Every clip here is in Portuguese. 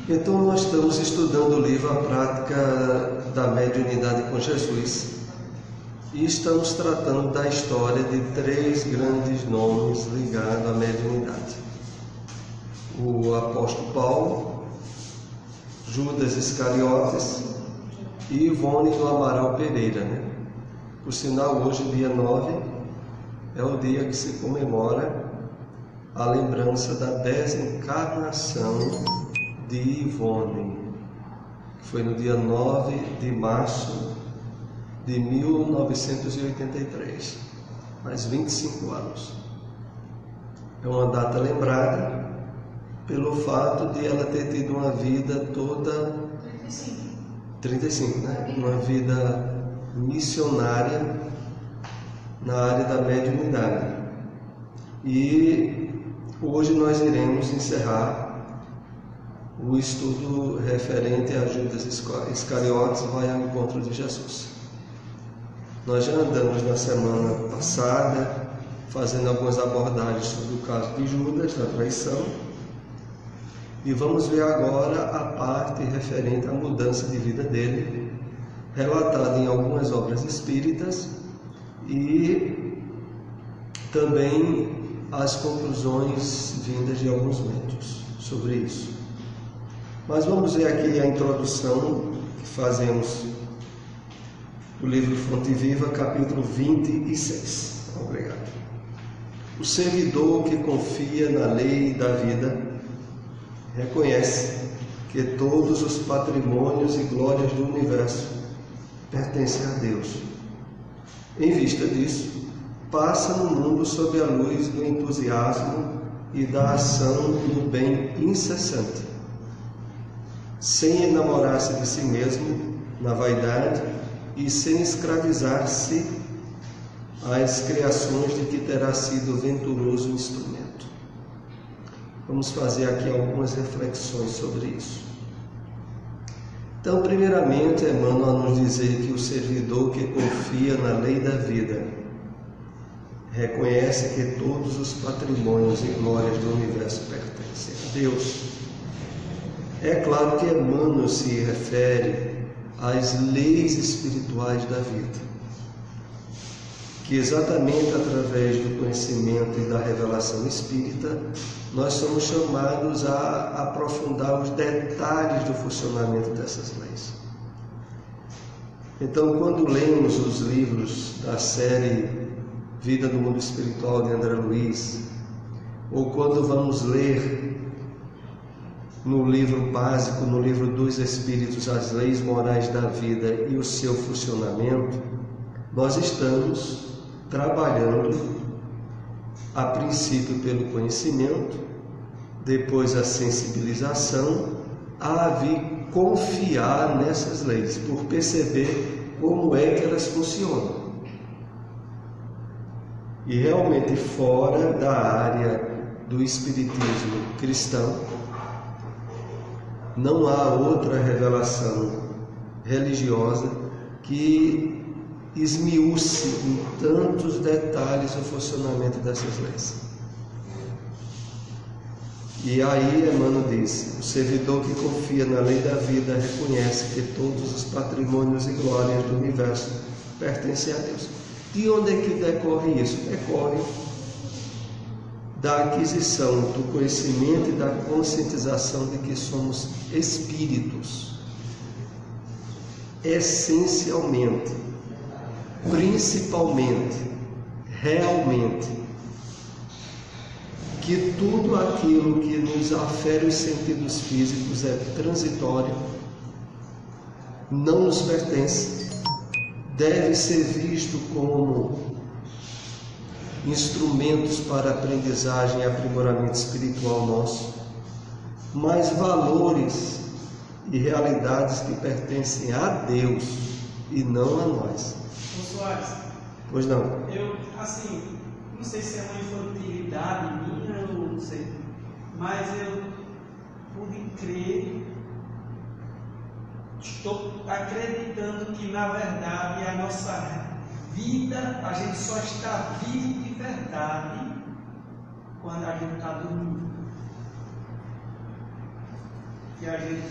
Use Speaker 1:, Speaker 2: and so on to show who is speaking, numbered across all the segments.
Speaker 1: Então nós estamos estudando o livro A Prática da Mediunidade com Jesus e estamos tratando da história de 3 grandes nomes ligados à mediunidade: o apóstolo Paulo, Judas Iscariotes e Ivone do Amaral Pereira, né? Por sinal, hoje, dia 9, é o dia que se comemora a lembrança da desencarnação de Ivone, que foi no dia 9 de março de 1983, mais 25 anos. É uma data lembrada pelo fato de ela ter tido uma vida toda 35, né? Uma vida missionária na área da mediunidade. E hoje nós iremos encerrar o estudo referente a Judas Iscariotes vai ao encontro de Jesus. Nós já andamos na semana passada fazendo algumas abordagens sobre o caso de Judas, da traição, e vamos ver agora a parte referente à mudança de vida dele, relatada em algumas obras espíritas, e também as conclusões vindas de alguns médiuns sobre isso. Mas vamos ver aqui a introdução que fazemos do livro Fonte Viva, capítulo 26. Obrigado. O servidor que confia na lei da vida reconhece que todos os patrimônios e glórias do universo pertencem a Deus. Em vista disso, passa no mundo sob a luz do entusiasmo e da ação do bem incessante, sem enamorar-se de si mesmo na vaidade e sem escravizar-se às criações de que terá sido venturoso instrumento. Vamos fazer aqui algumas reflexões sobre isso. Então, primeiramente, Emmanuel nos dizer que o servidor que confia na lei da vida reconhece que todos os patrimônios e glórias do universo pertencem a Deus. É claro que Emmanuel se refere às leis espirituais da vida, que exatamente através do conhecimento e da revelação espírita, nós somos chamados a aprofundar os detalhes do funcionamento dessas leis. Então, quando lemos os livros da série Vida no Mundo Espiritual de André Luiz, ou quando vamos ler no livro básico, no livro dos Espíritos, as leis morais da vida e o seu funcionamento, nós estamos trabalhando a princípio pelo conhecimento, depois a sensibilização, a vir confiar nessas leis, por perceber como é que elas funcionam. E realmente fora da área do espiritismo cristão, não há outra revelação religiosa que esmiúce em tantos detalhes o funcionamento dessas leis. E aí Emmanuel diz: o servidor que confia na lei da vida reconhece que todos os patrimônios e glórias do universo pertencem a Deus. De onde é que decorre isso? Decorre da aquisição do conhecimento e da conscientização de que somos espíritos. Essencialmente, principalmente, realmente, que tudo aquilo que nos afere os sentidos físicos é transitório, não nos pertence, deve ser visto como instrumentos para aprendizagem e aprimoramento espiritual nosso, mas valores e realidades que pertencem a Deus e não a nós.
Speaker 2: Ô Soares,
Speaker 1: pois não?
Speaker 2: Eu, assim, não sei se é uma infantilidade minha, eu não sei, mas eu pude crer, estou acreditando que na verdade a nossa vida, a gente só está vivo de verdade quando a gente está dormindo. que a gente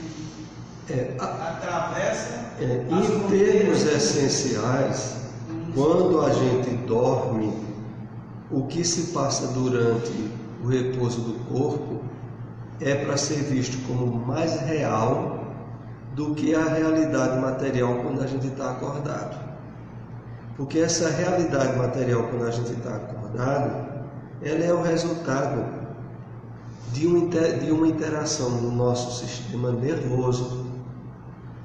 Speaker 2: atravessa.
Speaker 1: Em termos essenciais, quando a gente dorme, o que se passa durante o repouso do corpo é para ser visto como mais real do que a realidade material quando a gente está acordado. Porque essa realidade material quando a gente está acordado, ela é o resultado de uma interação do nosso sistema nervoso,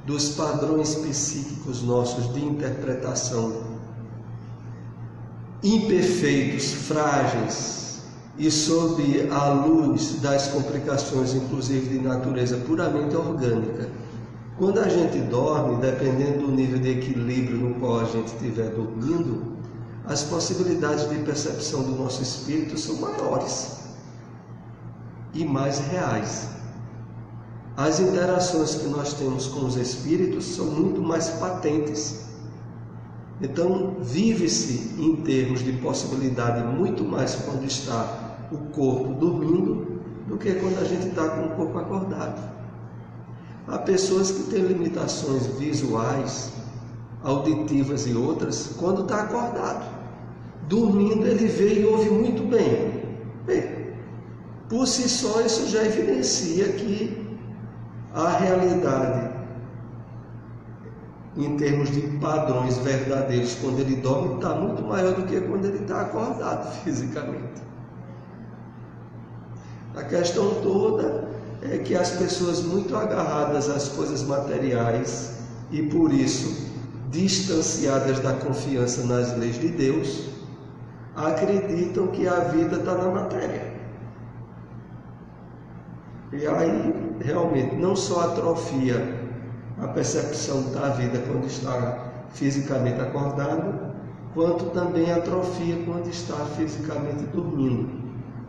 Speaker 1: dos padrões psíquicos nossos de interpretação imperfeitos, frágeis e sob a luz das complicações, inclusive de natureza puramente orgânica. Quando a gente dorme, dependendo do nível de equilíbrio no qual a gente estiver dormindo, as possibilidades de percepção do nosso espírito são maiores e mais reais. As interações que nós temos com os espíritos são muito mais patentes. Então, vive-se em termos de possibilidade muito mais quando está o corpo dormindo do que quando a gente está com o corpo acordado. Há pessoas que têm limitações visuais, auditivas e outras quando está acordado. Dormindo ele vê e ouve muito bem. Bem, por si só isso já evidencia que a realidade em termos de padrões verdadeiros quando ele dorme está muito maior do que quando ele está acordado fisicamente. A questão toda é que as pessoas muito agarradas às coisas materiais e por isso distanciadas da confiança nas leis de Deus, acreditam que a vida está na matéria. E aí realmente não só atrofia a percepção da vida quando está fisicamente acordado, quanto também atrofia quando está fisicamente dormindo,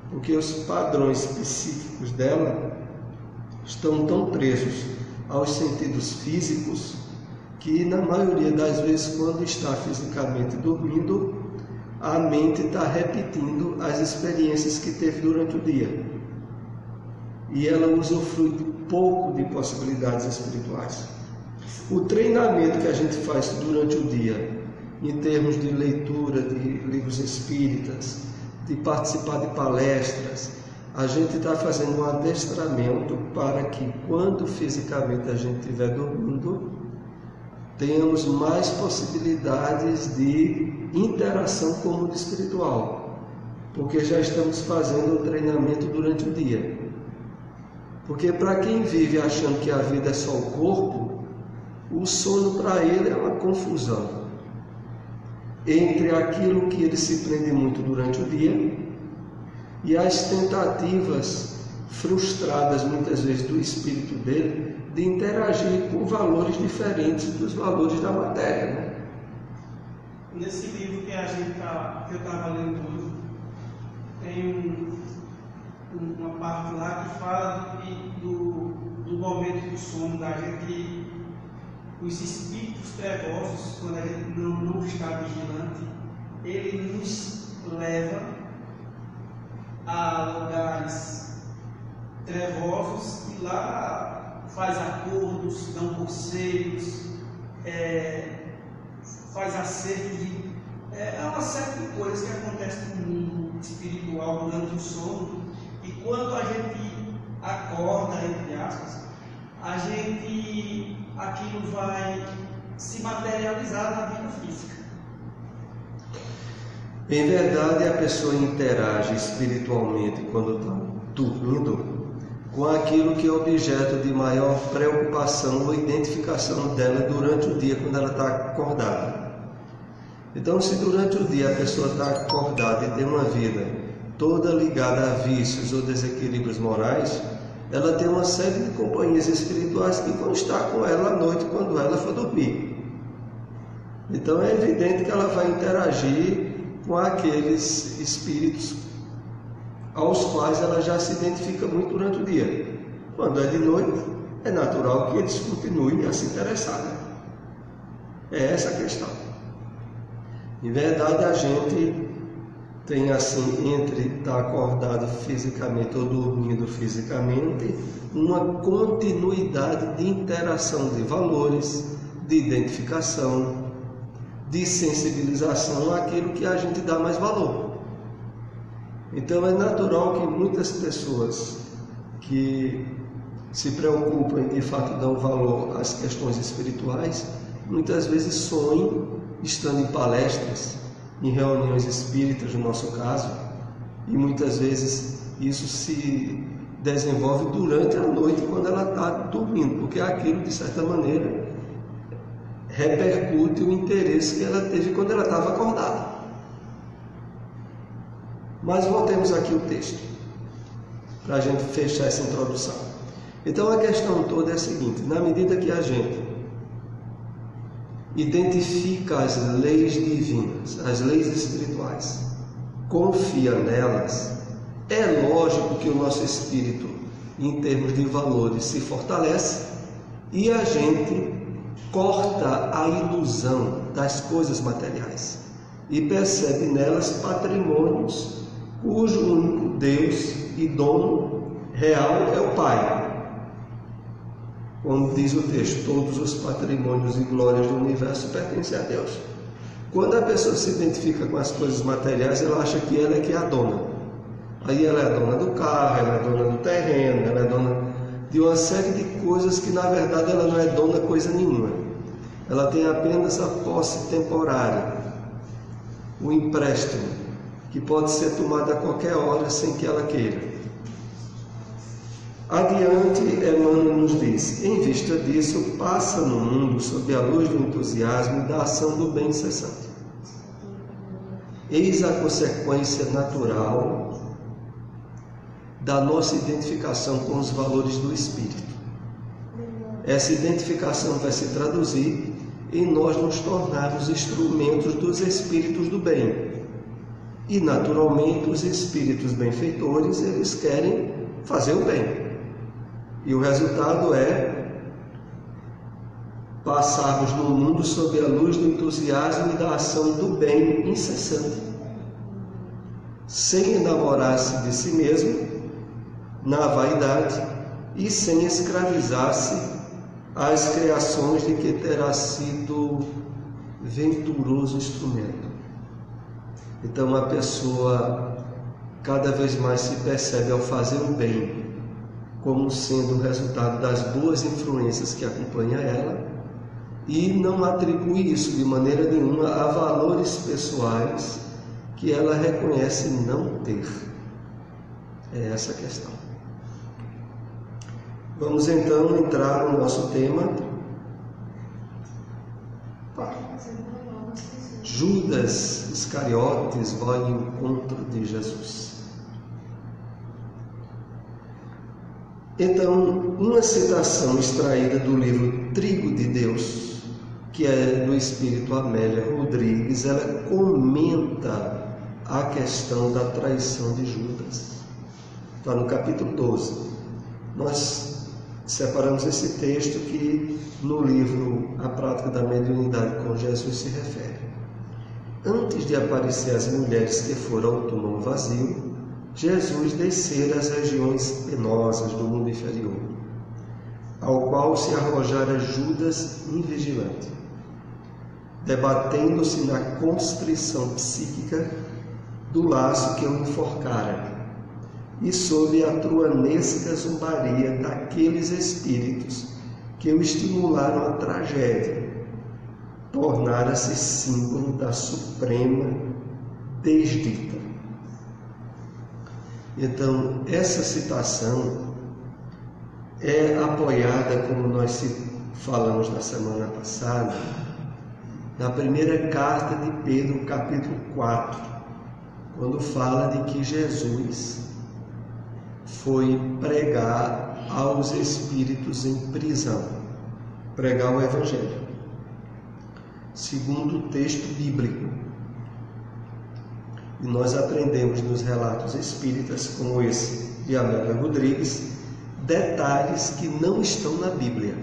Speaker 1: porque os padrões psíquicos dela estão tão presos aos sentidos físicos que na maioria das vezes quando está fisicamente dormindo, a mente está repetindo as experiências que teve durante o dia e ela usufrui pouco de possibilidades espirituais. O treinamento que a gente faz durante o dia, em termos de leitura de livros espíritas, de participar de palestras, a gente está fazendo um adestramento para que quando fisicamente a gente estiver dormindo, tenhamos mais possibilidades de interação com o mundo espiritual, porque já estamos fazendo o treinamento durante o dia. Porque para quem vive achando que a vida é só o corpo, o sono para ele é uma confusão entre aquilo que ele se prende muito durante o dia e as tentativas frustradas muitas vezes do espírito dele de interagir com valores diferentes dos valores da matéria, né?
Speaker 2: Nesse livro que eu estava lendo hoje, tem uma parte lá que fala do momento do sono da gente, os espíritos trevosos, quando a gente não está vigilante, ele nos leva a lugares trevosos e lá faz acordos, dão conselhos, faz acertos de... É uma série de coisas que acontecem no mundo espiritual durante o sono. E quando a gente acorda, entre aspas, aquilo vai se materializar na vida física.
Speaker 1: Em verdade, a pessoa interage espiritualmente quando está dormindo com aquilo que é objeto de maior preocupação ou identificação dela durante o dia quando ela está acordada. Então, se durante o dia a pessoa está acordada e tem uma vida toda ligada a vícios ou desequilíbrios morais, ela tem uma série de companhias espirituais que vão estar com ela à noite quando ela for dormir. Então é evidente que ela vai interagir com aqueles espíritos aos quais ela já se identifica muito durante o dia. Quando é de noite, é natural que eles continuem a se interessar, né? É essa a questão. Em verdade, a gente tem assim, entre estar acordado fisicamente ou dormindo fisicamente, uma continuidade de interação de valores, de identificação, de sensibilização àquilo que a gente dá mais valor. Então é natural que muitas pessoas que se preocupam e de fato dão valor às questões espirituais, muitas vezes sonhem estando em palestras, em reuniões espíritas, no nosso caso, e muitas vezes isso se desenvolve durante a noite quando ela está dormindo, porque aquilo, de certa maneira, repercute o interesse que ela teve quando ela estava acordada. Mas voltemos aqui ao texto, para a gente fechar essa introdução. Então a questão toda é a seguinte: na medida que a gente identifica as leis divinas, as leis espirituais, confia nelas, é lógico que o nosso espírito, em termos de valores, se fortalece e a gente corta a ilusão das coisas materiais e percebe nelas patrimônios cujo único Deus e dono real é o Pai. Como diz o texto, todos os patrimônios e glórias do universo pertencem a Deus. Quando a pessoa se identifica com as coisas materiais, ela acha que ela é que é a dona. Aí ela é dona do carro, ela é dona do terreno, ela é dona de uma série de coisas que na verdade ela não é dona coisa nenhuma. Ela tem apenas a posse temporária, o empréstimo, que pode ser tomado a qualquer hora sem que ela queira. Adiante, Emmanuel nos diz: em vista disso, passa no mundo sob a luz do entusiasmo e da ação do bem incessante. Eis a consequência natural da nossa identificação com os valores do Espírito. Essa identificação vai se traduzir em nós nos tornarmos instrumentos dos Espíritos do bem. E, naturalmente, os Espíritos benfeitores, eles querem fazer o bem. E o resultado é passarmos no mundo sob a luz do entusiasmo e da ação do bem incessante, sem enamorar-se de si mesmo, na vaidade, e sem escravizar-se às criações de que terá sido venturoso instrumento. Então a pessoa cada vez mais se percebe ao fazer o bem como sendo o resultado das boas influências que acompanham ela e não atribui isso de maneira nenhuma a valores pessoais que ela reconhece não ter. É essa a questão. Vamos então entrar no nosso tema. Judas Iscariotes vai ao encontro de Jesus. Então, uma citação extraída do livro Trigo de Deus, que é do espírito Amélia Rodrigues, ela comenta a questão da traição de Judas. Está no capítulo 12. Nós separamos esse texto que no livro A Prática da Mediunidade com Jesus se refere. Antes de aparecer as mulheres que foram ao túmulo vazio, Jesus descera às regiões penosas do mundo inferior, ao qual se arrojara Judas invigilante, debatendo-se na constrição psíquica do laço que o enforcara, e sob a truanesca zombaria daqueles espíritos que o estimularam à tragédia, tornara-se símbolo da suprema desdita. Então, essa citação é apoiada, como nós falamos na semana passada, na primeira carta de Pedro, capítulo 4, quando fala de que Jesus foi pregar aos espíritos em prisão, pregar o Evangelho, segundo o texto bíblico. E nós aprendemos nos relatos espíritas, como esse de Amélia Rodrigues, detalhes que não estão na Bíblia.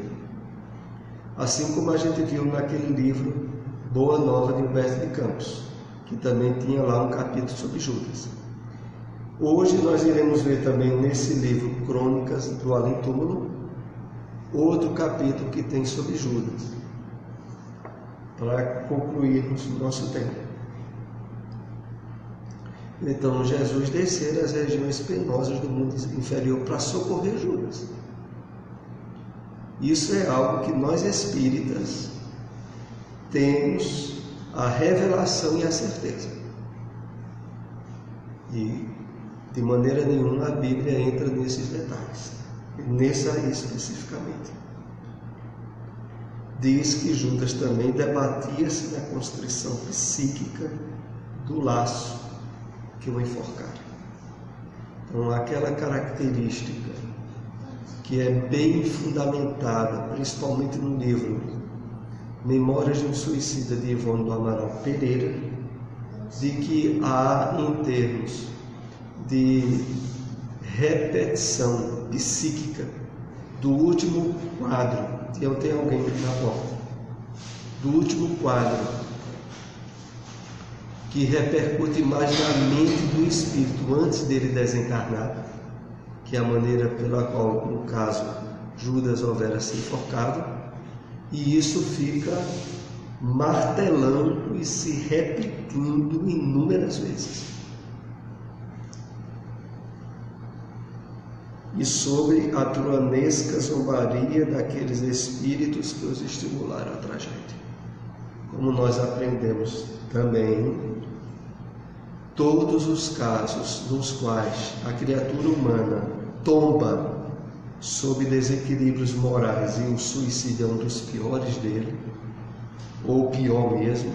Speaker 1: Assim como a gente viu naquele livro Boa Nova de Humberto de Campos, que também tinha lá um capítulo sobre Judas. Hoje nós iremos ver também nesse livro Crônicas do Além-Túmulo outro capítulo que tem sobre Judas, para concluirmos o nosso tempo. Então Jesus descer às regiões penosas do mundo inferior para socorrer Judas. Isso é algo que nós espíritas temos a revelação e a certeza. E de maneira nenhuma a Bíblia entra nesses detalhes, nessa aí especificamente. Diz que Judas também debatia-se na constrição psíquica do laço que o enforcaram. Então, aquela característica que é bem fundamentada, principalmente no livro Memórias de um Suicida, de Ivone do Amaral Pereira, de que há, em termos de repetição psíquica do último quadro, tem alguém na porta, do último quadro, que repercute mais na mente do espírito antes dele desencarnar, que é a maneira pela qual, no caso, Judas houvera se enforcado, e isso fica martelando e se repetindo inúmeras vezes. E sobre a truanesca zombaria daqueles espíritos que os estimularam à tragédia. Como nós aprendemos também, todos os casos nos quais a criatura humana tomba sob desequilíbrios morais, e o suicídio é um dos piores dele, ou pior mesmo,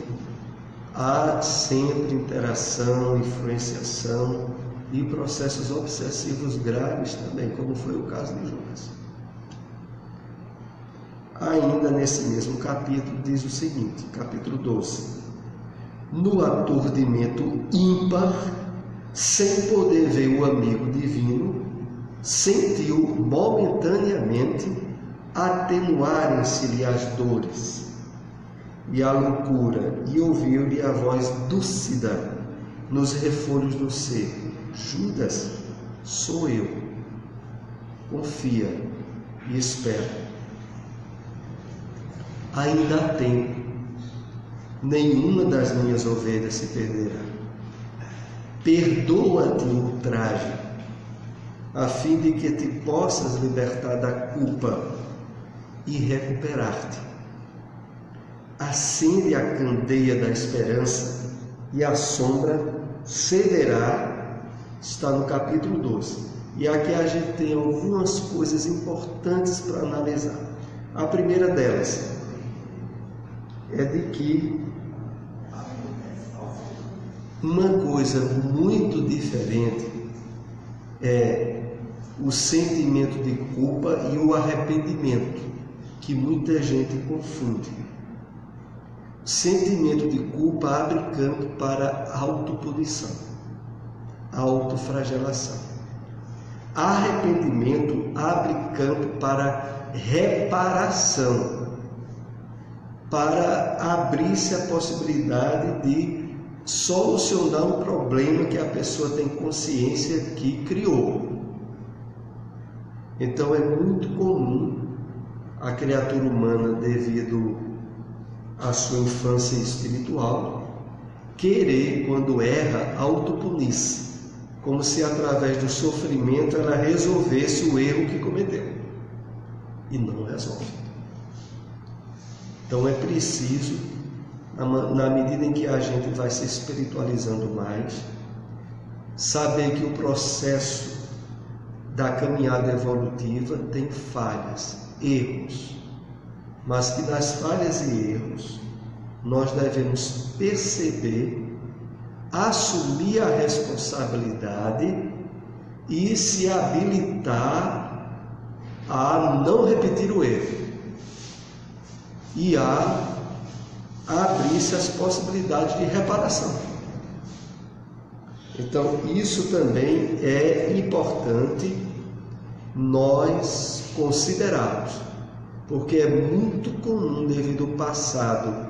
Speaker 1: há sempre interação, influenciação e processos obsessivos graves também, como foi o caso de Judas. Ainda nesse mesmo capítulo diz o seguinte, capítulo 12: no aturdimento ímpar, sem poder ver o amigo divino, sentiu momentaneamente atenuarem-se-lhe as dores e a loucura, e ouviu-lhe a voz dúcida nos refolhos do ser: Judas, sou eu, confia e espera. Ainda há tempo, nenhuma das minhas ovelhas se perderá. Perdoa-te o ultraje, a fim de que te possas libertar da culpa e recuperar-te. Acende a candeia da esperança e a sombra cederá. Está no capítulo 12. E aqui a gente tem algumas coisas importantes para analisar. A primeira delas é de que uma coisa muito diferente é o sentimento de culpa e o arrependimento, que muita gente confunde. O sentimento de culpa abre campo para autopunição, autoflagelação. Arrependimento abre campo para reparação, para abrir-se a possibilidade de solucionar um problema que a pessoa tem consciência que criou. Então é muito comum a criatura humana, devido à sua infância espiritual, querer, quando erra, autopunir-se, como se através do sofrimento ela resolvesse o erro que cometeu. E não resolve. Então é preciso, na medida em que a gente vai se espiritualizando mais, saber que o processo da caminhada evolutiva tem falhas, erros, mas que das falhas e erros nós devemos perceber, assumir a responsabilidade e se habilitar a não repetir o erro e a abrir-se as possibilidades de reparação. Então, isso também é importante nós considerarmos, porque é muito comum, devido ao passado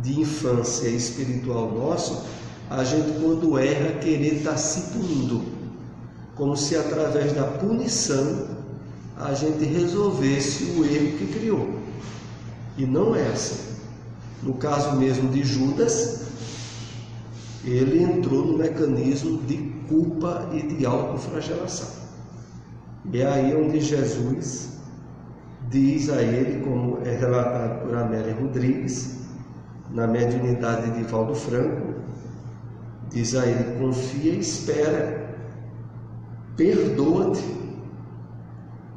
Speaker 1: de infância espiritual nosso, a gente, quando erra, querer estar se punindo, como se através da punição a gente resolvesse o erro que criou. E não é assim. No caso mesmo de Judas, ele entrou no mecanismo de culpa e de autoflagelação. E é aí onde Jesus diz a ele, como é relatado por Amélia Rodrigues, na mediunidade de Valdo Franco, diz a ele: confia e espera, perdoa-te,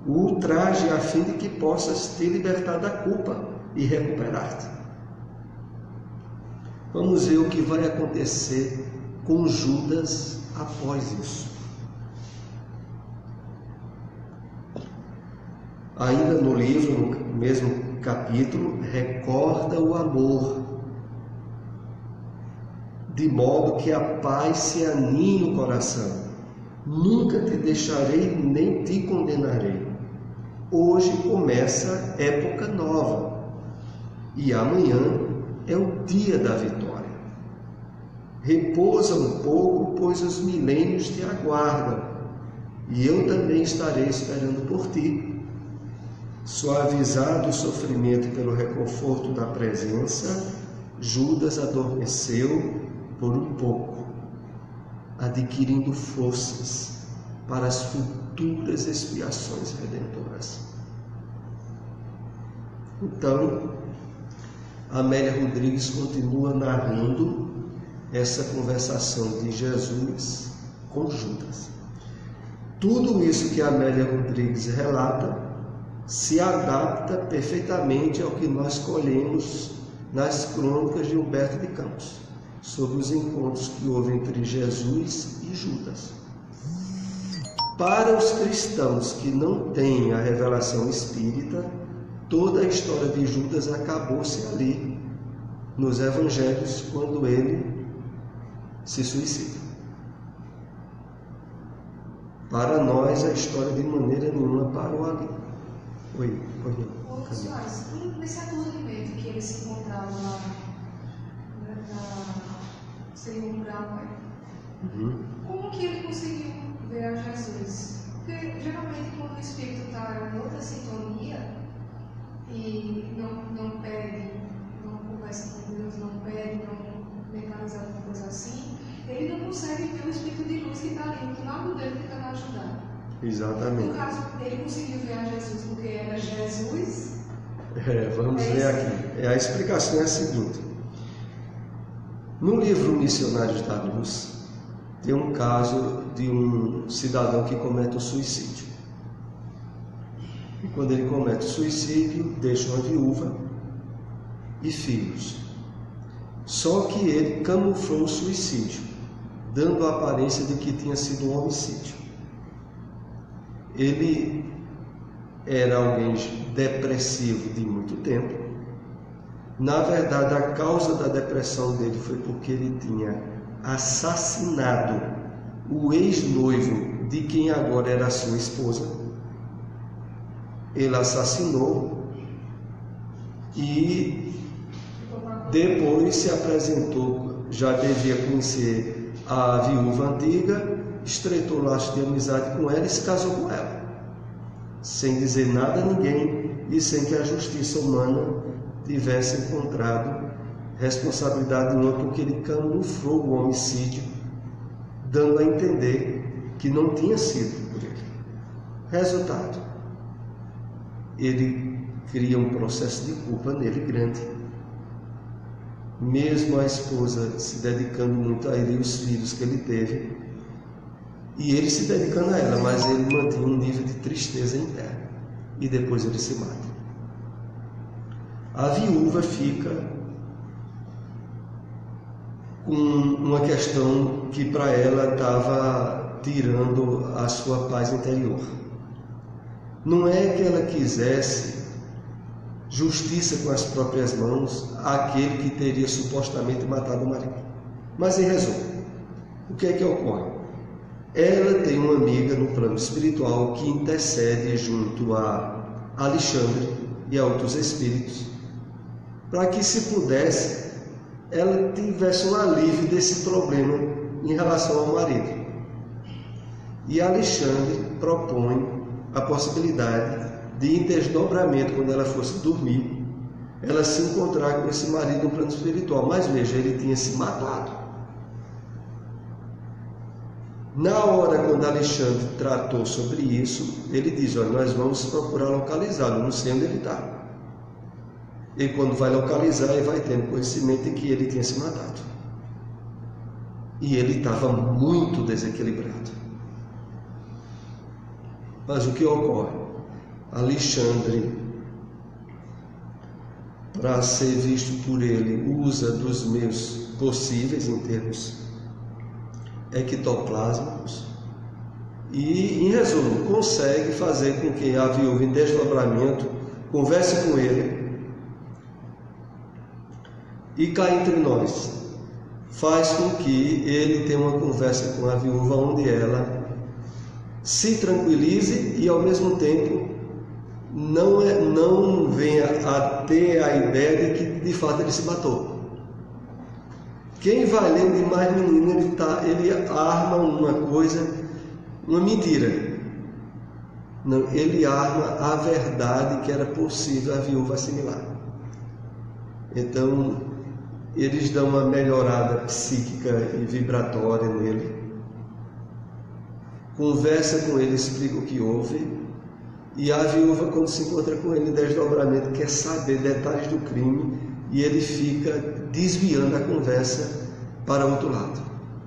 Speaker 1: o ultraje a fim de que possas te libertar da culpa e recuperar-te. Vamos ver o que vai acontecer com Judas após isso. Ainda no livro, no mesmo capítulo, recorda o amor, de modo que a paz se aninhe no coração. Nunca te deixarei nem te condenarei. Hoje começa época nova e amanhã é o dia da vitória. Repousa um pouco, pois os milênios te aguardam, e eu também estarei esperando por ti. Suavizado o sofrimento pelo reconforto da presença, Judas adormeceu por um pouco, adquirindo forças para as futuras expiações redentoras. Então, Amélia Rodrigues continua narrando essa conversação de Jesus com Judas. Tudo isso que Amélia Rodrigues relata se adapta perfeitamente ao que nós colhemos nas crônicas de Humberto de Campos, sobre os encontros que houve entre Jesus e Judas. Para os cristãos que não têm a revelação espírita, toda a história de Judas acabou-se ali, nos evangelhos, quando ele se suicida. Para nós, a história de maneira nenhuma parou ali. Oi,
Speaker 3: Soares, nesse acolhimento que ele se encontrava lá seria um mural, como que ele conseguiu ver a Jesus? Porque geralmente quando o espírito está em outra sintonia e não pede, não conversa com Deus, não pede, não mentaliza alguma coisa assim, ele não consegue ver o espírito de luz que está ali do lado dele tentando ajudar.
Speaker 1: Exatamente.
Speaker 3: No caso, ele conseguiu ver a Jesus porque era Jesus.
Speaker 1: Vamos ver aqui. A explicação é a seguinte. No livro Missionários da Luz, tem um caso de um cidadão que comete um suicídio. E quando ele comete o suicídio, deixa uma viúva e filhos. Só que ele camuflou o suicídio, dando a aparência de que tinha sido um homicídio. Ele era alguém depressivo de muito tempo. Na verdade, a causa da depressão dele foi porque ele tinha assassinado o ex-noivo de quem agora era sua esposa. Ele assassinou e depois se apresentou, já devia conhecer a viúva antiga, estreitou laços de amizade com ela e se casou com ela, sem dizer nada a ninguém e sem que a justiça humana tivesse encontrado responsabilidade nenhuma, porque ele camuflou o homicídio, dando a entender que não tinha sido por ele. Resultado, ele cria um processo de culpa nele grande. Mesmo a esposa se dedicando muito a ele e os filhos que ele teve, e ele se dedicando a ela, mas ele mantinha um nível de tristeza interna. E depois ele se mata. A viúva fica com uma questão que para ela estava tirando a sua paz interior. Não é que ela quisesse justiça com as próprias mãos àquele que teria supostamente matado o marido. Mas em resumo, o que é que ocorre? Ela tem uma amiga no plano espiritual que intercede junto a Alexandre e a outros espíritos para que, se pudesse, ela tivesse um alívio desse problema em relação ao marido. E Alexandre propõe a possibilidade de, em desdobramento, quando ela fosse dormir, ela se encontrar com esse marido no plano espiritual. Mas veja, ele tinha se matado. Na hora, quando Alexandre tratou sobre isso, ele diz: olha, nós vamos procurar localizá-lo, não sei onde ele está. E quando vai localizar, ele vai tendo conhecimento de que ele tinha se matado. E ele estava muito desequilibrado. Mas o que ocorre? Alexandre, para ser visto por ele, usa dos meios possíveis em termos ectoplásmicos e, em resumo, consegue fazer com que a viúva em desdobramento converse com ele e cá entre nós, faz com que ele tenha uma conversa com a viúva onde ela se tranquilize e, ao mesmo tempo, não venha a ter a ideia de que de fato ele se matou. Quem vai lendo demais, menino, ele arma uma coisa, uma mentira. Não, ele arma a verdade que era possível a viúva assimilar. Então, eles dão uma melhorada psíquica e vibratória nele. Conversa com ele, explica o que houve. E a viúva, quando se encontra com ele em desdobramento, quer saber detalhes do crime, e ele fica desviando a conversa para outro lado.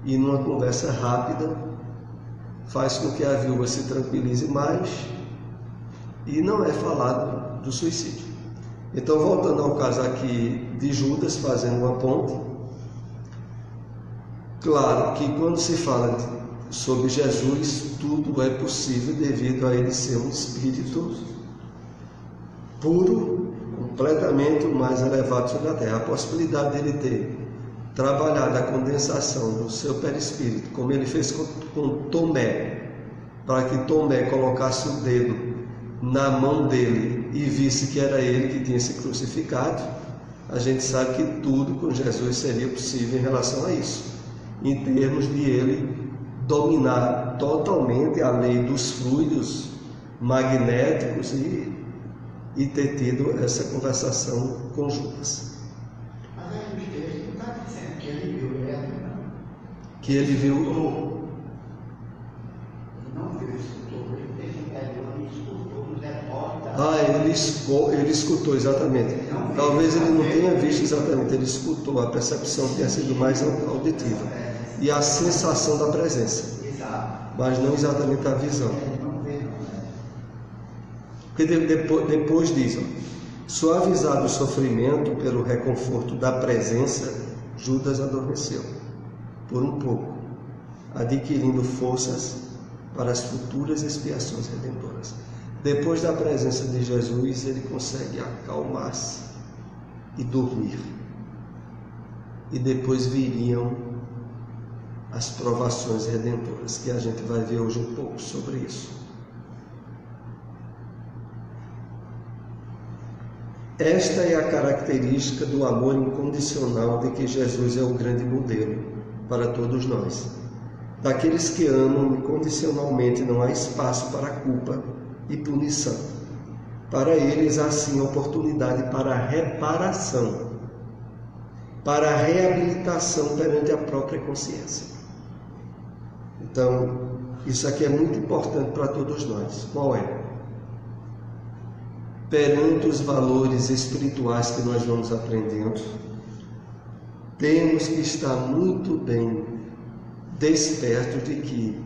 Speaker 1: E numa conversa rápida, faz com que a viúva se tranquilize mais, e não é falado do suicídio. Então, voltando ao caso aqui de Judas, fazendo uma ponte, claro que quando se fala sobre Jesus, tudo é possível devido a ele ser um espírito puro, completamente o mais elevado sobre a terra. A possibilidade dele ter trabalhado a condensação do seu perispírito, como ele fez com Tomé, para que Tomé colocasse o dedo na mão dele e visse que era ele que tinha se crucificado, a gente sabe que tudo com Jesus seria possível em relação a isso, em termos de ele dominar totalmente a lei dos fluidos magnéticos e ter tido essa conversação com Judas.
Speaker 4: Mas aí os textos não está dizendo que ele viu ele, não?
Speaker 1: Que ele viu.
Speaker 4: Ele não viu o escultor, ele pegou e escultou no depósito.
Speaker 1: Ele escutou exatamente. Talvez ele não tenha visto exatamente, ele escutou, a percepção tenha sido mais auditiva. E a sensação da presença, mas não exatamente a visão. Porque depois diz, suavizado o sofrimento pelo reconforto da presença, Judas adormeceu por um pouco, adquirindo forças para as futuras expiações redentoras. Depois da presença de Jesus, ele consegue acalmar-se e dormir. E depois viriam as provações redentoras, que a gente vai ver hoje um pouco sobre isso. Esta é a característica do amor incondicional de que Jesus é o grande modelo para todos nós. Daqueles que amam incondicionalmente não há espaço para culpa e punição. Para eles há sim oportunidade para a reparação, para a reabilitação perante a própria consciência. Então, isso aqui é muito importante para todos nós. Qual é? Perante os valores espirituais que nós vamos aprendendo, temos que estar muito bem despertos de que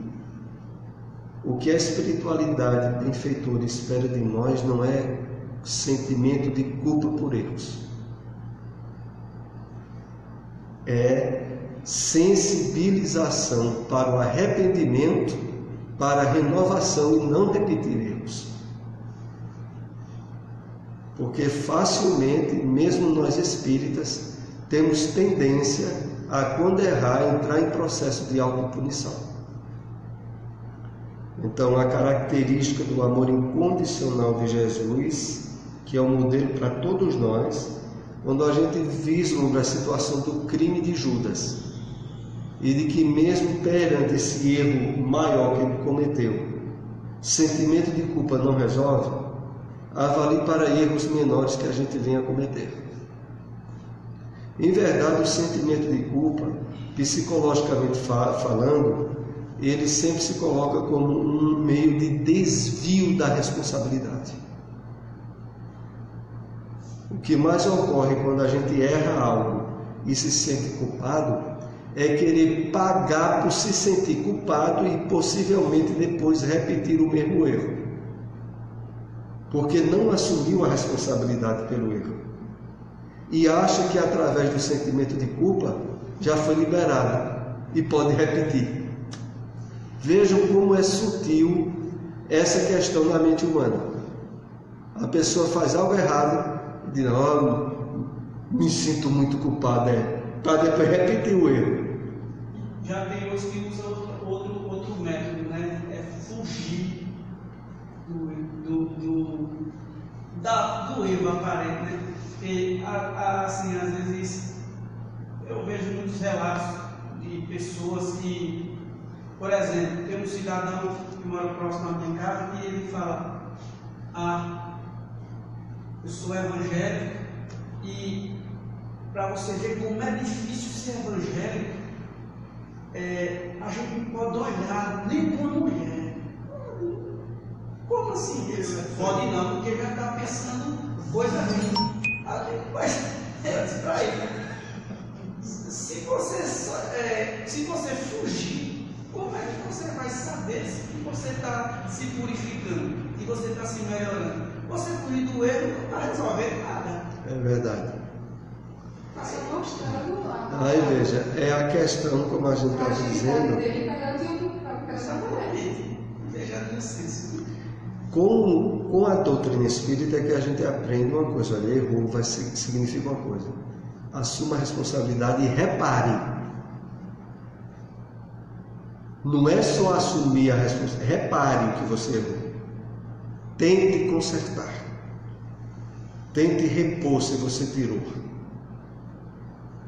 Speaker 1: o que a espiritualidade benfeitora espera de nós não é sentimento de culpa por erros. É sensibilização para o arrependimento, para a renovação e não repetir erros. Porque facilmente, mesmo nós espíritas, temos tendência a, quando errar, entrar em processo de autopunição. Então, a característica do amor incondicional de Jesus, que é um modelo para todos nós, quando a gente vislumbra a situação do crime de Judas e de que mesmo perante esse erro maior que ele cometeu, sentimento de culpa não resolve, avalie para erros menores que a gente venha a cometer. Em verdade, o sentimento de culpa, psicologicamente falando, ele sempre se coloca como um meio de desvio da responsabilidade. O que mais ocorre quando a gente erra algo e se sente culpado é querer pagar por se sentir culpado e possivelmente depois repetir o mesmo erro, porque não assumiu a responsabilidade pelo erro e acha que através do sentimento de culpa já foi liberado e pode repetir. Vejam como é sutil essa questão na mente humana. A pessoa faz algo errado e diz: me sinto muito culpado, para depois repetir o erro.
Speaker 2: Já tem os que usam outro método, né? É fugir do erro aparente, né? Porque, assim, às vezes eu vejo muitos relatos de pessoas que, por exemplo, tem um cidadão que mora próximo à minha casa e ele fala: eu sou evangélico, e para você ver como é difícil ser evangélico, a gente não pode olhar nem para uma mulher. Como assim? Pode não, porque já está pensando coisa ruim. Se você fugir, como é que você vai saber que você está se purificando e você está se melhorando? Você fugir do erro não está resolvendo nada.
Speaker 1: É verdade.
Speaker 3: Está só mostrando lá.
Speaker 1: Aí veja, é a questão, como a gente estava dizendo, com a doutrina espírita é que a gente aprende uma coisa: olha, errou, significa uma coisa. Assuma a responsabilidade e repare. Não é só assumir a responsabilidade, repare o que você errou. Tente consertar. Tente repor se você tirou.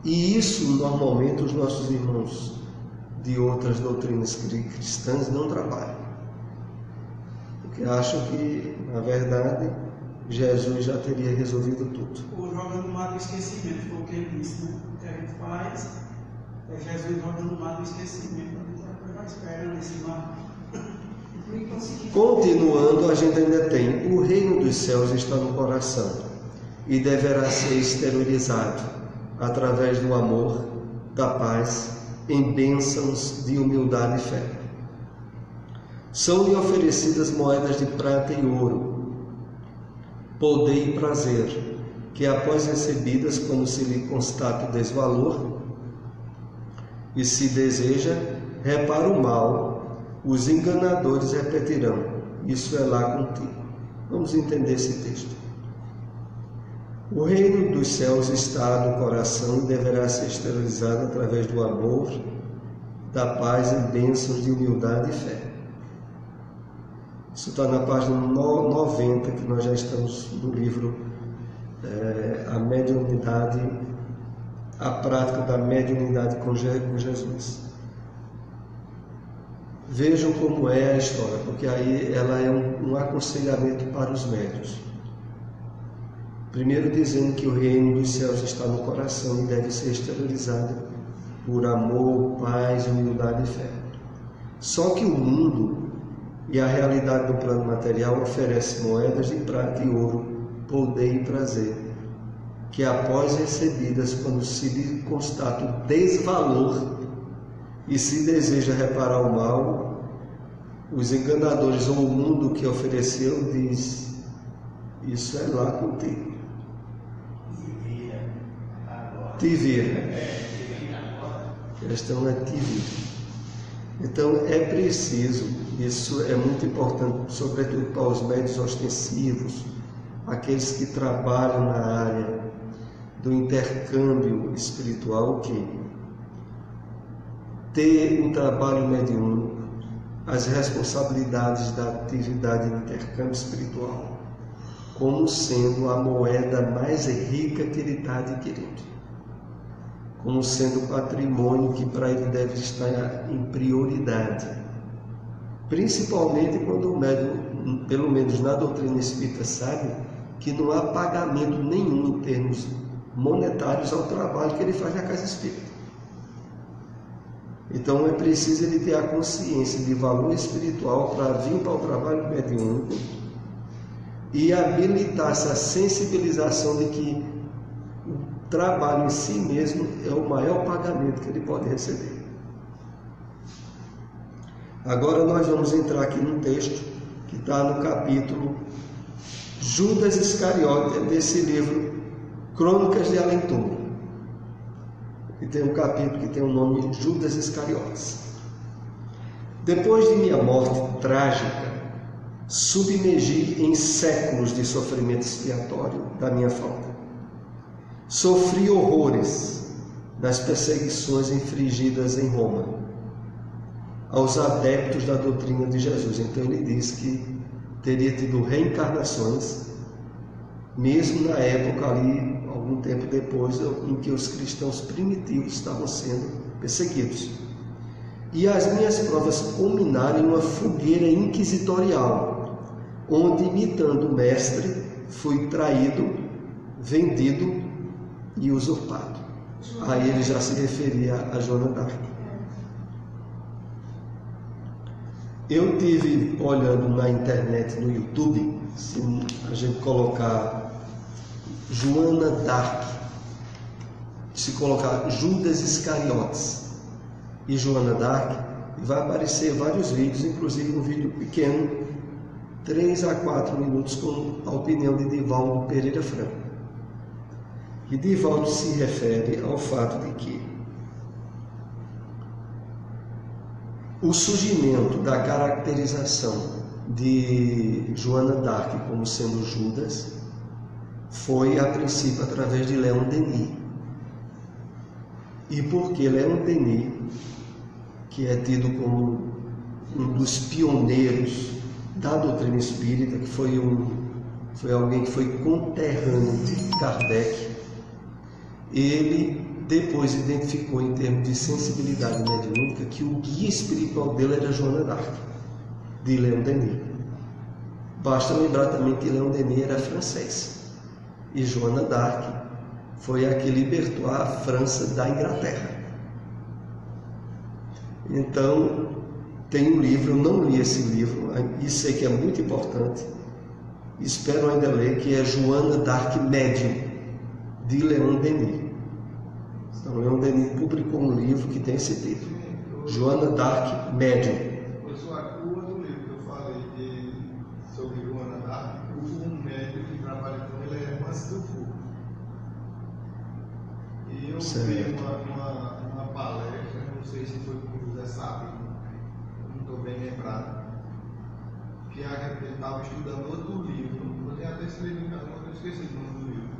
Speaker 1: E isso, normalmente, os nossos irmãos de outras doutrinas cristãs não trabalham. Porque acham que, na verdade, Jesus já teria resolvido tudo.
Speaker 2: Ou jogando no mar do esquecimento, foi o que ele disse, né? O que a gente faz é Jesus jogando no mar do esquecimento. A gente espera nesse mar.
Speaker 1: Continuando, a gente ainda tem: o reino dos céus está no coração e deverá ser exteriorizado através do amor, da paz, em bênçãos de humildade e fé. São-lhe oferecidas moedas de prata e ouro, poder e prazer, que após recebidas, quando se lhe constata o desvalor e se deseja, repara o mal, os enganadores repetirão: isso é lá contigo. Vamos entender esse texto. O reino dos céus está no coração e deverá ser exteriorizado através do amor, da paz e bênçãos de humildade e fé. Isso está na página 90, que nós já estamos no livro A Mediunidade, a prática da mediunidade com Jesus. Vejam como é a história, porque aí ela é um aconselhamento para os médiuns. Primeiro dizendo que o reino dos céus está no coração e deve ser exteriorizado por amor, paz, humildade e fé. Só que o mundo e a realidade do plano material oferece moedas de prata e ouro, poder e prazer, que após recebidas, quando se lhe constata o desvalor e se deseja reparar o mal, os enganadores ou o mundo que ofereceu diz: isso é lá contigo. Te vira. A questão é te vira. Então é preciso, isso é muito importante, sobretudo para os médiuns ostensivos, aqueles que trabalham na área do intercâmbio espiritual, que ter um trabalho mediúnico, as responsabilidades da atividade de intercâmbio espiritual, como sendo a moeda mais rica que ele está adquirindo, como sendo o patrimônio que para ele deve estar em prioridade, principalmente quando o médium, pelo menos na doutrina espírita, sabe que não há pagamento nenhum em termos monetários ao trabalho que ele faz na casa espírita. Então é preciso ele ter a consciência de valor espiritual para vir para o trabalho mediúnico e habilitar essa sensibilização de que o trabalho em si mesmo é o maior pagamento que ele pode receber. Agora nós vamos entrar aqui no texto que está no capítulo Judas Iscariote, desse livro Crônicas de Além Túmulo. E tem um capítulo que tem o nome Judas Iscariotes. Depois de minha morte trágica, submergi em séculos de sofrimento expiatório da minha falta. Sofri horrores nas perseguições infligidas em Roma aos adeptos da doutrina de Jesus. Então ele diz que teria tido reencarnações, mesmo na época ali, algum tempo depois, em que os cristãos primitivos estavam sendo perseguidos. E as minhas provas culminaram em uma fogueira inquisitorial, onde, imitando o mestre, fui traído, vendido e usurpado. Aí ele já se referia a Joana d'Arc. Eu tive olhando na internet, no YouTube, se a gente colocar Joana d'Arc, se colocar Judas Iscariotes e Joana d'Arc, vai aparecer vários vídeos, inclusive um vídeo pequeno, 3 a 4 minutos, com a opinião de Divaldo Pereira Franco. E Divaldo se refere ao fato de que o surgimento da caracterização de Joana d'Arc como sendo Judas foi, a princípio, através de Leon Denis. E porque Leon Denis, que é tido como um dos pioneiros da doutrina espírita, que foi alguém que foi conterrâneo de Kardec, ele depois identificou, em termos de sensibilidade mediúnica, que o guia espiritual dele era Joana d'Arc, de Leon Denis. Basta lembrar também que Leon Denis era francês e Joana d'Arc foi a que libertou a França da Inglaterra. Então, tem um livro, eu não li esse livro e sei que é muito importante, espero ainda ler, que é Joana d'Arc Médium, de Leon Denis. Então, Leon Denis publicou um livro que tem esse título, Joana d'Arc Médium.
Speaker 5: O outro livro que eu falei sobre Joana d'Arc, um médico que trabalha com ele é Márcio do Fogo. E eu vi uma palestra, não sei se foi com o José Sabino, não estou bem lembrado, que ele estava estudando outro livro, eu tenho até esse livro em casa, mas eu esqueci o nome do livro,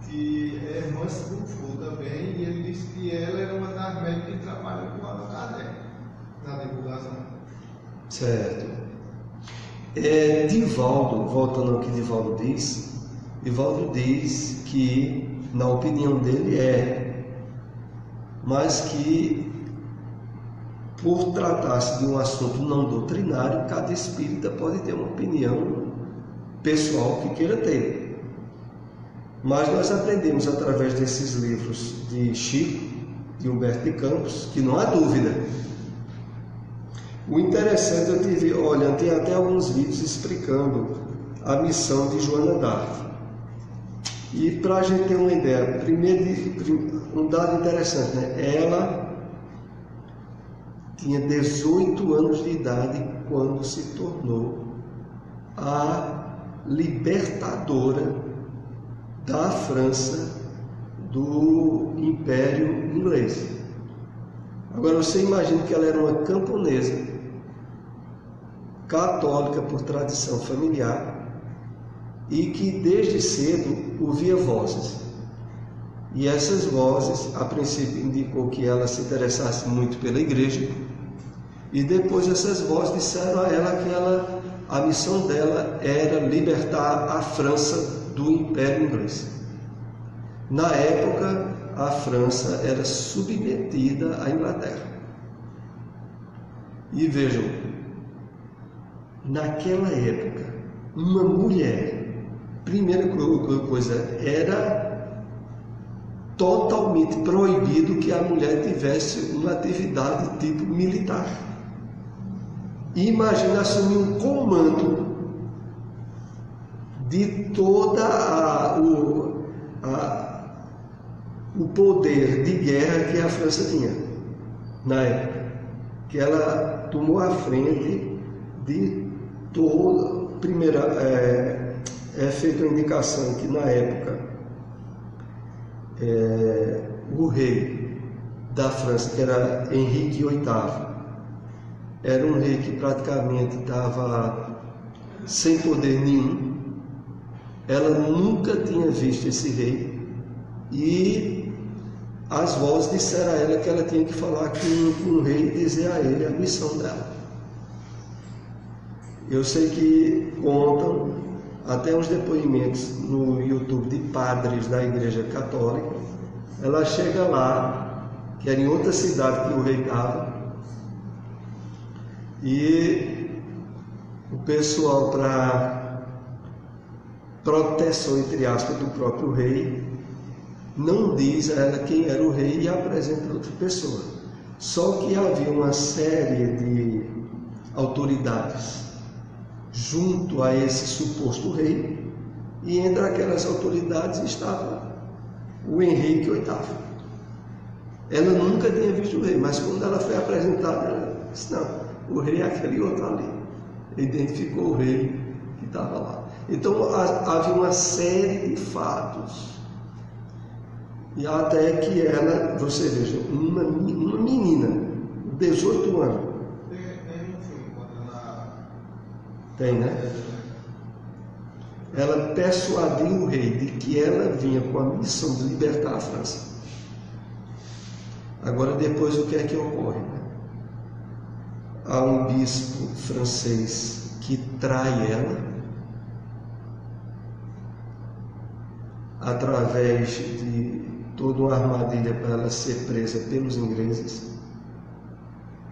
Speaker 5: que é Márcio do Fogo também, e ele disse que ela era uma das médicas que trabalha com Allan Kardec na divulgação.
Speaker 1: Certo. Divaldo, voltando ao que Divaldo diz que, na opinião dele, mas que, por tratar-se de um assunto não doutrinário, cada espírita pode ter uma opinião pessoal que queira ter. Mas nós aprendemos através desses livros de Chico, de Humberto de Campos, que não há dúvida. O interessante, eu tive olhando, tem até alguns vídeos explicando a missão de Joana d'Arc. E para a gente ter uma ideia, primeiro, um dado interessante, né? Ela tinha 18 anos de idade quando se tornou a libertadora da França do Império Inglês. Agora você imagina que ela era uma camponesa, católica por tradição familiar, e que desde cedo ouvia vozes. E essas vozes, a princípio, indicou que ela se interessasse muito pela igreja, E depois essas vozes disseram a ela que a missão dela era libertar a França do Império Inglês. Na época, a França era submetida à Inglaterra. E vejam, naquela época, uma mulher, primeira coisa, era totalmente proibido que a mulher tivesse uma atividade tipo militar. Imagina assumir um comando de toda o poder de guerra que a França tinha na época, que ela tomou a frente de toda. Primeira, é feita a indicação que na época o rei da França, que era Henrique VIII, era um rei que praticamente estava sem poder nenhum. Ela nunca tinha visto esse rei e as vozes disseram a ela que ela tinha que falar com o rei e dizer a ele a missão dela. Eu sei que contam até uns depoimentos no YouTube de padres da Igreja Católica. Ela chega lá, que era em outra cidade que o rei estava, e o pessoal, para proteção, entre aspas, do próprio rei, não diz a ela quem era o rei e apresenta outra pessoa. Só que havia uma série de autoridades junto a esse suposto rei, e entre aquelas autoridades estava o Henrique VIII. Ela nunca tinha visto o rei, mas quando ela foi apresentada, ela disse: não, o rei é aquele outro ali. Identificou o rei que estava lá. Então havia uma série de fatos, e até que ela, você veja, uma menina, 18 anos. Tem, né? Ela persuadiu o rei de que ela vinha com a missão de libertar a França. Agora, depois, o que é que ocorre? Há um bispo francês que trai ela através de toda uma armadilha para ela ser presa pelos ingleses,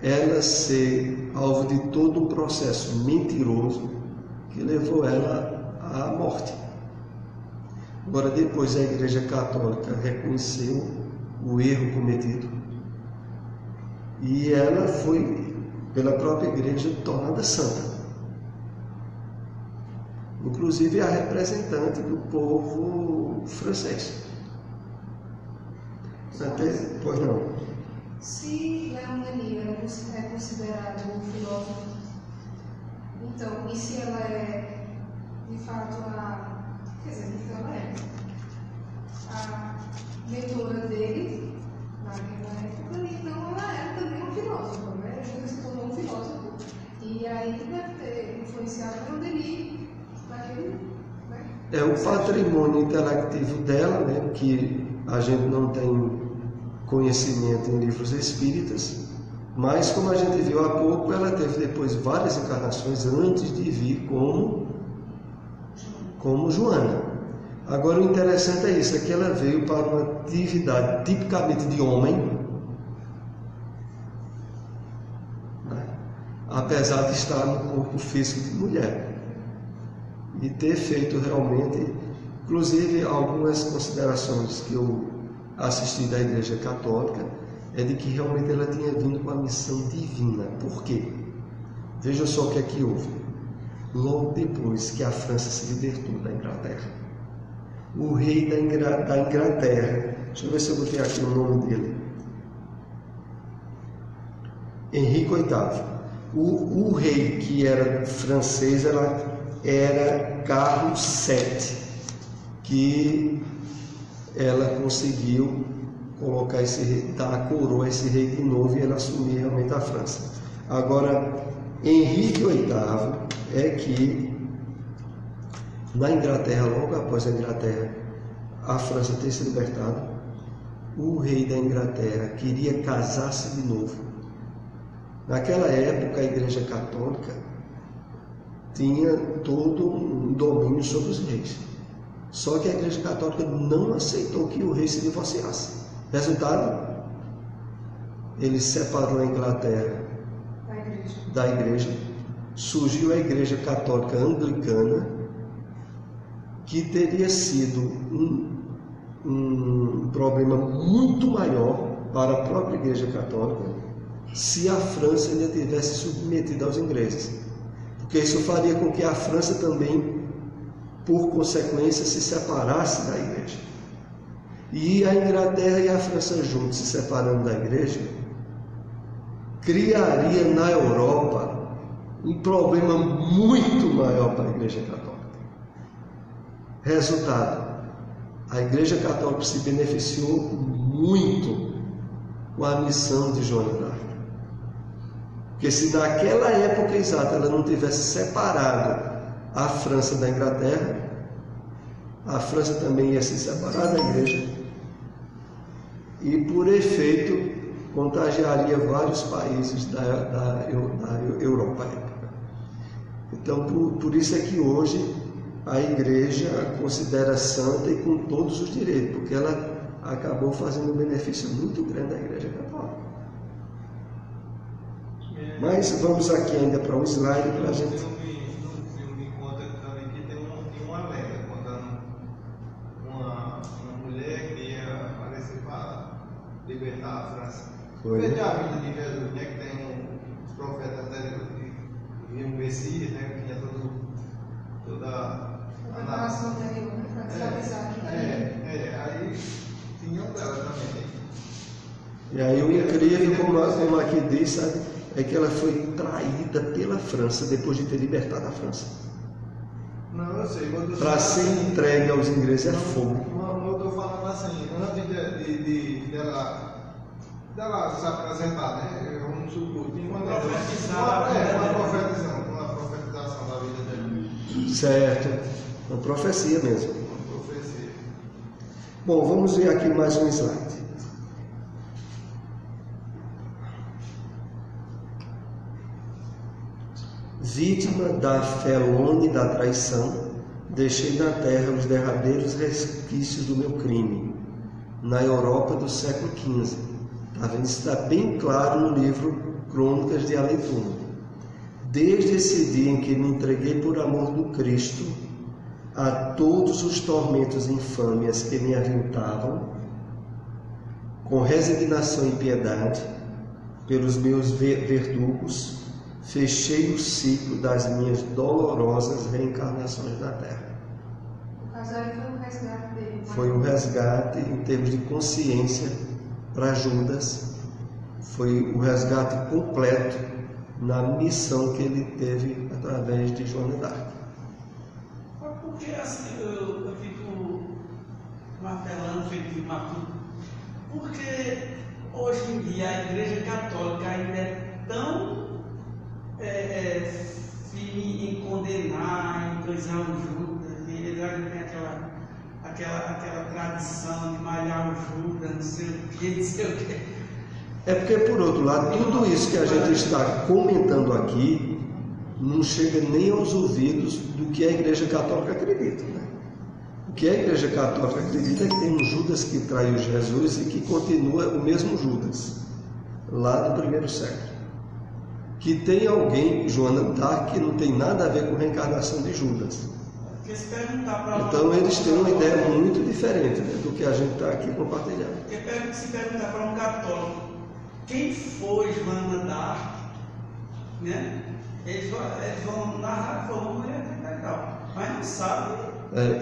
Speaker 1: ela ser alvo de todo um processo mentiroso que levou ela à morte. Agora, depois, a Igreja Católica reconheceu o erro cometido e ela foi, pela própria Igreja, tornada santa. Inclusive a representante do povo francês. Pois não.
Speaker 3: Se Leon Denis é considerado um filósofo, então, e se ela é, de fato, a mentora dele, naquela época, então ela era também um filósofo, né? Ele se tornou um filósofo, e aí deve ter influenciado Leon Denis naquele, né?
Speaker 1: É o patrimônio intelectivo dela, né, que a gente não tem conhecimento em livros espíritas, mas como a gente viu há pouco, ela teve depois várias encarnações antes de vir como Joana. Agora, o interessante é isso, é que ela veio para uma atividade tipicamente de homem, né? Apesar de estar no corpo físico de mulher, e ter feito realmente, inclusive algumas considerações que eu assisti da Igreja Católica, é de que realmente ela tinha vindo com a missão divina. Por quê? Veja só o que é que houve. Logo depois que a França se libertou da Inglaterra, o rei da Inglaterra, deixa eu ver se eu botei aqui o nome dele, Henrique VIII. O rei que era francês era Carlos VII, que ela conseguiu colocar esse rei, dar a coroa a esse rei de novo, e ela assumir realmente a França. Agora, Henrique VIII é que na Inglaterra, logo após a Inglaterra, a França ter se libertado, o rei da Inglaterra queria casar-se de novo Naquela época, a Igreja Católica tinha todo um domínio sobre os reis. Só que a Igreja Católica não aceitou que o rei se divorciasse. Resultado, ele separou a Inglaterra da igreja. Surgiu a Igreja Católica Anglicana, que teria sido um problema muito maior para a própria Igreja Católica se a França ainda tivesse submetida aos ingleses, porque isso faria com que a França também, por consequência, se separasse da igreja. E a Inglaterra e a França juntos se separando da igreja criaria na Europa um problema muito maior para a Igreja Católica. Resultado, a Igreja Católica se beneficiou muito com a missão de Joana d'Arc. Porque se naquela época exata ela não tivesse separado a França da Inglaterra, a França também ia se separar da igreja e, por efeito, contagiaria vários países da Europa. Então, por isso é que hoje a igreja a considera santa e com todos os direitos, porque ela acabou fazendo um benefício muito grande à Igreja Católica. Mas vamos aqui ainda para um slide para a gente...
Speaker 5: No filme conta também que tem uma lenda contando uma mulher que ia aparecer para libertar a França. Desde a vida de Jesus, né, que tem os profetas anteriores que viam o Messias, né, que tinha toda a
Speaker 3: preparação anterior, né, para escravizar.
Speaker 5: Aí tinha dela também.
Speaker 1: E aí o incrível, como aqui diz, sabe, é que ela foi traída pela França depois de ter libertado a França.
Speaker 5: Não, eu sei.
Speaker 1: Para ser entregue aos ingleses é fogo.
Speaker 5: Não, eu estou falando assim, antes dela se apresentar, né? Vamos supor, tinha uma profetização da vida dela.
Speaker 1: Certo, uma profecia mesmo.
Speaker 5: Uma profecia.
Speaker 1: Bom, vamos ver aqui mais um slide. Vítima da felone da traição, deixei na terra os derradeiros resquícios do meu crime, na Europa do século XV. Está vendo? Isso está bem claro no livro Crônicas de Aleituno. Desde esse dia em que me entreguei por amor do Cristo a todos os tormentos e infâmias que me aventavam, com resignação e piedade, pelos meus verdugos, fechei o ciclo das minhas dolorosas reencarnações na Terra.
Speaker 3: No caso aí foi um resgate dele.
Speaker 1: Foi um resgate em termos de consciência para Judas, foi o resgate completo na missão que ele teve através de Joana d'Arc.
Speaker 2: Porque assim, eu fico martelando, feito matuto, porque hoje em dia a Igreja Católica ainda é tão firme em condenar, em coisar o Judas, e eles ainda têm aquela tradição de malhar o Judas, não sei o que.
Speaker 1: É porque, por outro lado, tudo isso que a gente está comentando aqui não chega nem aos ouvidos do que a Igreja Católica acredita, né? O que a Igreja Católica acredita é que tem um Judas que traiu Jesus e que continua o mesmo Judas, lá no primeiro século. Que tem alguém, Joana d'Arc, que não tem nada a ver com a reencarnação de Judas. Então eles têm uma ideia muito diferente, né, do que a gente está aqui compartilhando.
Speaker 2: Porque se perguntar para um católico quem foi Joana d'Arc, né? Eles vão narrar como mulher legal, mas não sabem.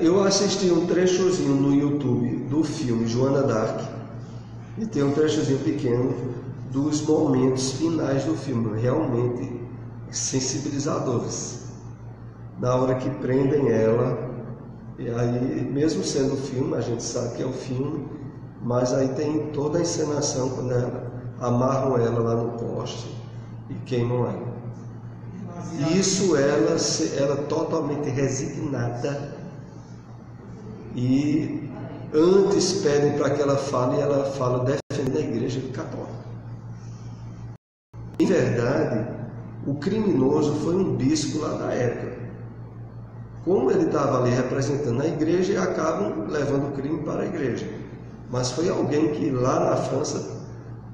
Speaker 1: Eu assisti um trechozinho no YouTube do filme Joana d'Arc, e tem um trechozinho pequeno dos momentos finais do filme, realmente sensibilizadores. Na hora que prendem ela, e aí, mesmo sendo filme, a gente sabe que é o filme, mas aí tem toda a encenação quando amarram ela lá no poste e queimam ela. Isso ela totalmente resignada, e antes pedem para que ela fale, e ela fala defendendo a Igreja Católica. Em verdade, o criminoso foi um bispo lá da época. Como ele estava ali representando a igreja, acabam levando o crime para a igreja. Mas foi alguém que lá na França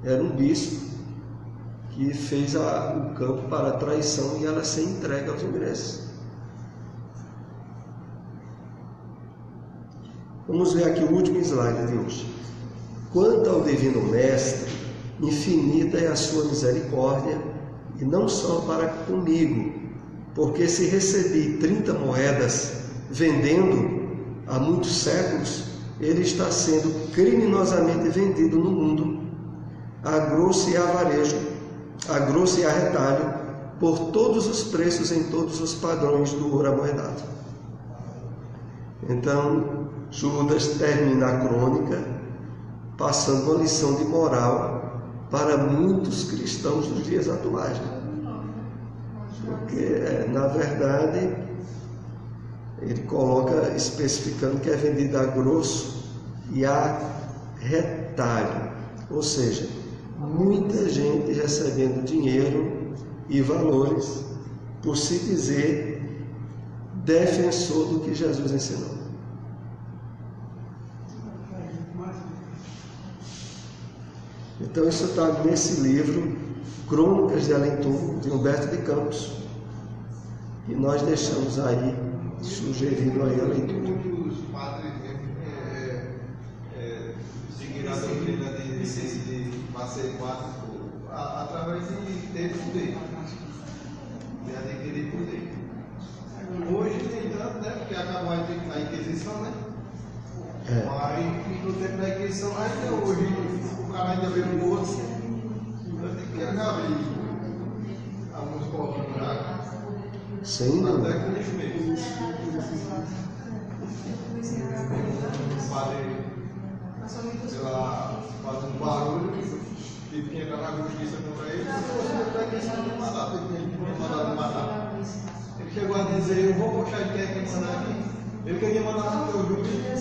Speaker 1: era um bispo que fez o campo para a traição e ela ser entregue aos ingressos. Vamos ver aqui o último slide de hoje. Quanto ao Divino Mestre, infinita é a sua misericórdia, e não só para comigo, porque se recebi 30 moedas vendendo há muitos séculos, ele está sendo criminosamente vendido no mundo, a grosso e a varejo, a grosso e a retalho, por todos os preços em todos os padrões do ouro amoedado. Então, Judas termina a crônica passando uma lição de moral para muitos cristãos dos dias atuais. Porque, na verdade, ele coloca especificando que é vendido a grosso e a retalho. Ou seja, muita gente recebendo dinheiro e valores por se dizer defensor do que Jesus ensinou. Então isso está nesse livro, Crônicas de Além-Túmulo, de Humberto de Campos, e nós deixamos aí, sugerido aí a leitura.
Speaker 5: Muitos padres seguiram a doutrina de passeio 4 através de ter poder, de adquirir poder. Hoje nem tanto, né? Porque acabou a Inquisição, né? Mas no tempo da Inquisição, ainda hoje, o cara ainda vê um outro, tem que acabar alguns povos já.
Speaker 1: Sim,
Speaker 5: até com isso mesmo. O padre, sei lá, faz um barulho, teve que entrar na justiça contra ele, ele chegou a dizer, eu vou puxar de quem é que mandar aqui. Ele queria mandar no teu juiz.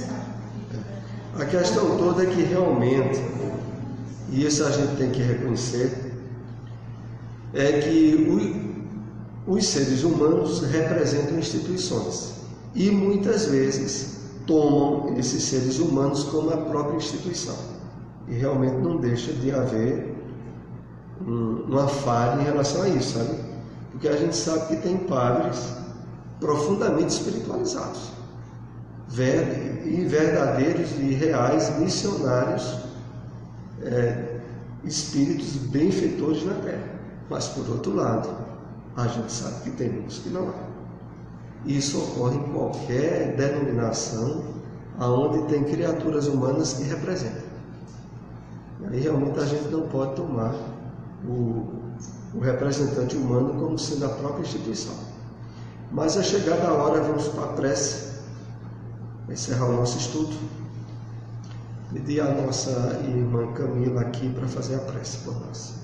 Speaker 1: A questão toda é que realmente, e isso a gente tem que reconhecer, é que os seres humanos representam instituições e muitas vezes tomam esses seres humanos como a própria instituição, e realmente não deixa de haver uma falha em relação a isso, sabe? Porque a gente sabe que tem padres profundamente espiritualizados e verdadeiros e reais missionários, espíritos benfeitores na terra. Mas por outro lado, a gente sabe que tem muitos que não há. Isso ocorre em qualquer denominação onde tem criaturas humanas que representam. E aí realmente a gente não pode tomar o representante humano como sendo a própria instituição. Mas é chegada a hora, vamos para a prece, encerrar o nosso estudo. Pedir a nossa irmã Camila aqui para fazer a prece por nós.